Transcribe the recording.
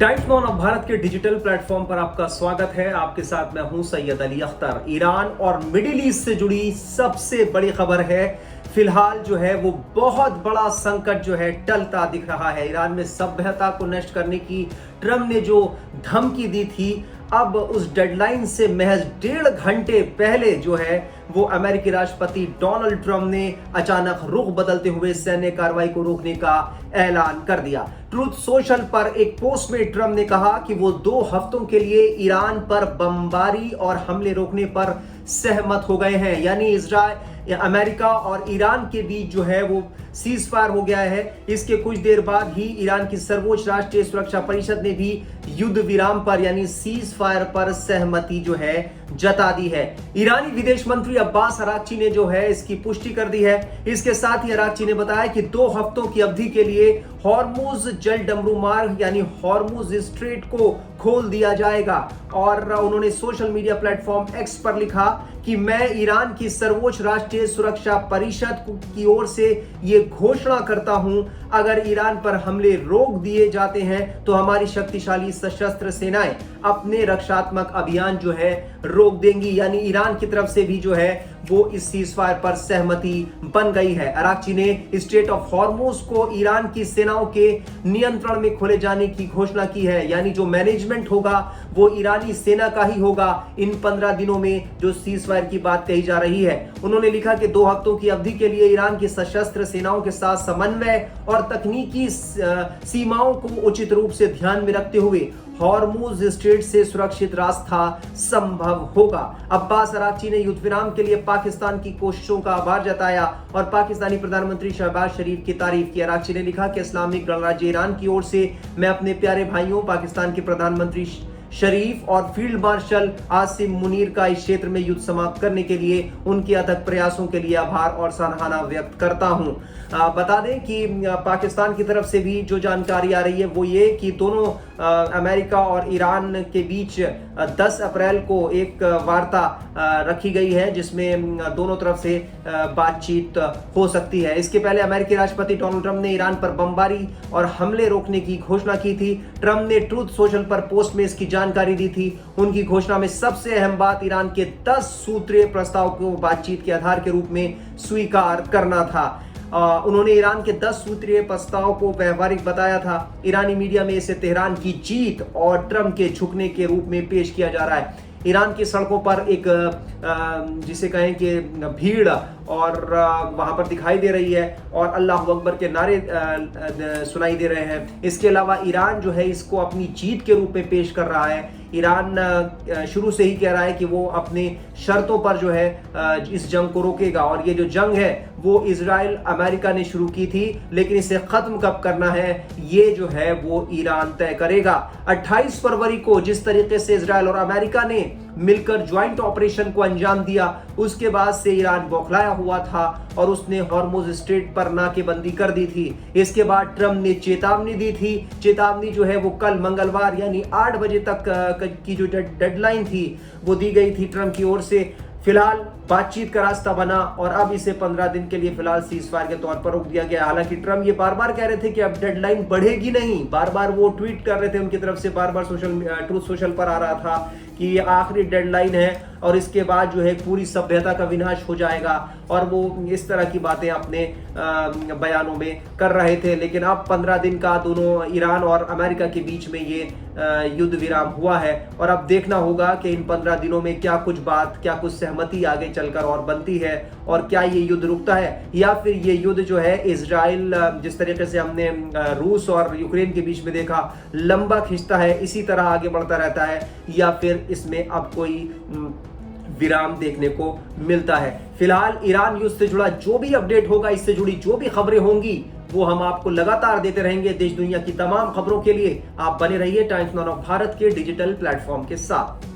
Times now of Bharat के digital platform पर आपका स्वागत है। आपके साथ मैं हूं सैयद अली अख्तर। ईरान और मिडिल ईस्ट से जुड़ी सबसे बड़ी खबर है। फिलहाल जो है वो बहुत बड़ा संकट जो है टलता दिख रहा है। ईरान में सभ्यता को नष्ट करने की ट्रम्प ने जो धमकी दी थी, अब उस डेडलाइन से महज 1.5 घंटे पहले जो है वो अमेरिकी राष्ट्रपति डोनाल्ड ट्रंप ने अचानक रुख बदलते हुए सैन्य कार्रवाई को रोकने का ऐलान कर दिया। ट्रूथ सोशल पर एक पोस्ट में ट्रंप ने कहा कि वो 2 हफ्तों के लिए ईरान पर बमबारी और हमले रोकने पर सहमत हो गए हैं। यानी इजराइल, अमेरिका और ईरान के बीच जो है वो सीज फायर हो गया है। इसके कुछ देर बाद ही ईरान की सर्वोच्च राष्ट्रीय सुरक्षा परिषद ने भी युद्ध विराम पर यानी सीज फायर पर सहमति जो है जता दी है। ईरानी विदेश मंत्री अब्बास अराक्ची ने जो है इसकी पुष्टि कर दी है। इसके साथ ही अराक्ची ने बताया कि 2 हफ्तों की अवधि के लिए हॉर्मुज जल डमरू मार्ग यानी हॉर्मुज स्ट्रेट को खोल दिया जाएगा। और उन्होंने सोशल मीडिया प्लेटफॉर्म एक्स पर लिखा कि मैं ईरान की सर्वोच्च राष्ट्रीय सुरक्षा परिषद की ओर से यह घोषणा करता हूं, अगर ईरान पर हमले रोक दिए जाते हैं तो हमारी शक्तिशाली सशस्त्र सेनाएं अपने रक्षात्मक अभियान जो है रोक देंगी। यानी ईरान की तरफ से भी जो है वो इस सीजफायर पर सहमति बन गई है। अराक्ची ने स्ट्रेट ऑफ हॉर्मुज को ईरान की सेनाओं के नियंत्रण में खोले जाने की घोषणा की है। यानी जो मैनेजमेंट होगा वो ईरानी सेना का ही होगा इन 15 दिनों में जो सीजफायर की बात कही जा रही है। उन्होंने लिखा कि 2 हफ्तों की अवधि के लिए ईरान की सशस्त्र सेनाओं के साथ समन्वय और तकनीकी सीमाओं को उचित रूप से ध्यान में रखते हुए हॉर्मुज स्ट्रेट से सुरक्षित रास्ता संभव होगा। अब्बास अराक्ची ने युद्ध विराम के लिए पाकिस्तान की कोशिशों का आभार जताया और पाकिस्तानी प्रधानमंत्री शहबाज शरीफ की तारीफ की। अराक्ची ने लिखा कि इस्लामिक गणराज्य ईरान की ओर से मैं अपने प्यारे भाइयों पाकिस्तान के प्रधानमंत्री शरीफ और फील्ड मार्शल आसिम मुनीर का इस क्षेत्र में युद्ध समाप्त करने के लिए उनके अथक प्रयासों के लिए आभार और सराहना व्यक्त करता हूं। बता दें कि पाकिस्तान की तरफ से भी जो जानकारी आ रही है वो ये कि दोनों अमेरिका और ईरान के बीच 10 अप्रैल को एक वार्ता रखी गई है जिसमें दोनों तरफ से बातचीत हो सकती है। इसके पहले अमेरिकी राष्ट्रपति डोनाल्ड ट्रंप ने ईरान पर बमबारी और हमले रोकने की घोषणा की थी। ट्रंप ने ट्रूथ सोशल पर पोस्ट में इसकी जानकारी दी थी। उनकी घोषणा में सबसे अहम बात ईरान के 10 सूत्रीय प्रस्ताव को बातचीत के आधार के रूप में स्वीकार करना था। उन्होंने ईरान के 10 सूत्रीय प्रस्ताव को व्यवहारिक बताया था। ईरानी मीडिया में इसे तेहरान की जीत और ट्रंप के झुकने के रूप में पेश किया जा रहा है। ईरान की सड़कों पर एक जिसे कहें कि भीड़ और वहां पर दिखाई दे रही है और अल्लाह अकबर के नारे सुनाई दे रहे हैं। इसके अलावा ईरान जो है इसको अपनी जीत के रूप में पेश कर रहा है। ईरान शुरू से ही कह रहा है कि वो अपने शर्तों पर जो है इस जंग को रोकेगा और ये जो जंग है वो इजराइल अमेरिका ने शुरू की थी, लेकिन इसे खत्म कब करना है ये जो है वो ईरान तय करेगा। 28 फरवरी को जिस तरीके से इजराइल और अमेरिका ने मिलकर ज्वाइंट ऑपरेशन को अंजाम दिया, उसके बाद से ईरान बौखलाया हुआ था और उसने हॉर्मुज स्ट्रेट पर नाकेबंदी कर दी थी। इसके बाद ट्रंप ने चेतावनी दी थी। चेतावनी जो है वो कल मंगलवार यानी 8 बजे तक की जो डेडलाइन थी वो दी गई थी ट्रंप की ओर से। फिलहाल बातचीत का रास्ता बना और अब इसे 15 दिन के लिए फिलहाल सीजफायर के तौर पर रोक दिया गया। हालांकि ट्रंप ये बार-बार कह रहे थे कि अब डेडलाइन बढ़ेगी नहीं, बार-बार वो ट्वीट कर रहे थे, उनकी तरफ से बार-बार ट्रूथ सोशल पर आ रहा था कि ये आखिरी डेडलाइन है और इसके बाद जो है पूरी सभ्यता का विनाश हो जाएगा और वो इस तरह की बातें अपने बयानों में कर रहे थे। लेकिन अब 15 दिन का दोनों ईरान और अमेरिका के बीच में ये युद्ध विराम हुआ है और अब देखना होगा कि इन 15 दिनों में क्या कुछ सहमति आगे चलकर और बनती है और क्या ये युद्ध रुकता है या फिर ये युद्ध जो है इजराइल जिस तरीके से हमने रूस और यूक्रेन के बीच में देखा लंबा खिंचता है, इसी तरह आगे बढ़ता रहता है या फिर इसमें अब कोई विराम देखने को मिलता है। फिलहाल ईरान युद्ध से जुड़ा जो भी अपडेट होगा, इससे जुड़ी जो भी खबरें होंगी वो हम आपको लगातार देते रहेंगे। देश दुनिया की तमाम खबरों के लिए आप बने रहिए टाइम्स नाउ ऑफ भारत के डिजिटल प्लेटफॉर्म के साथ।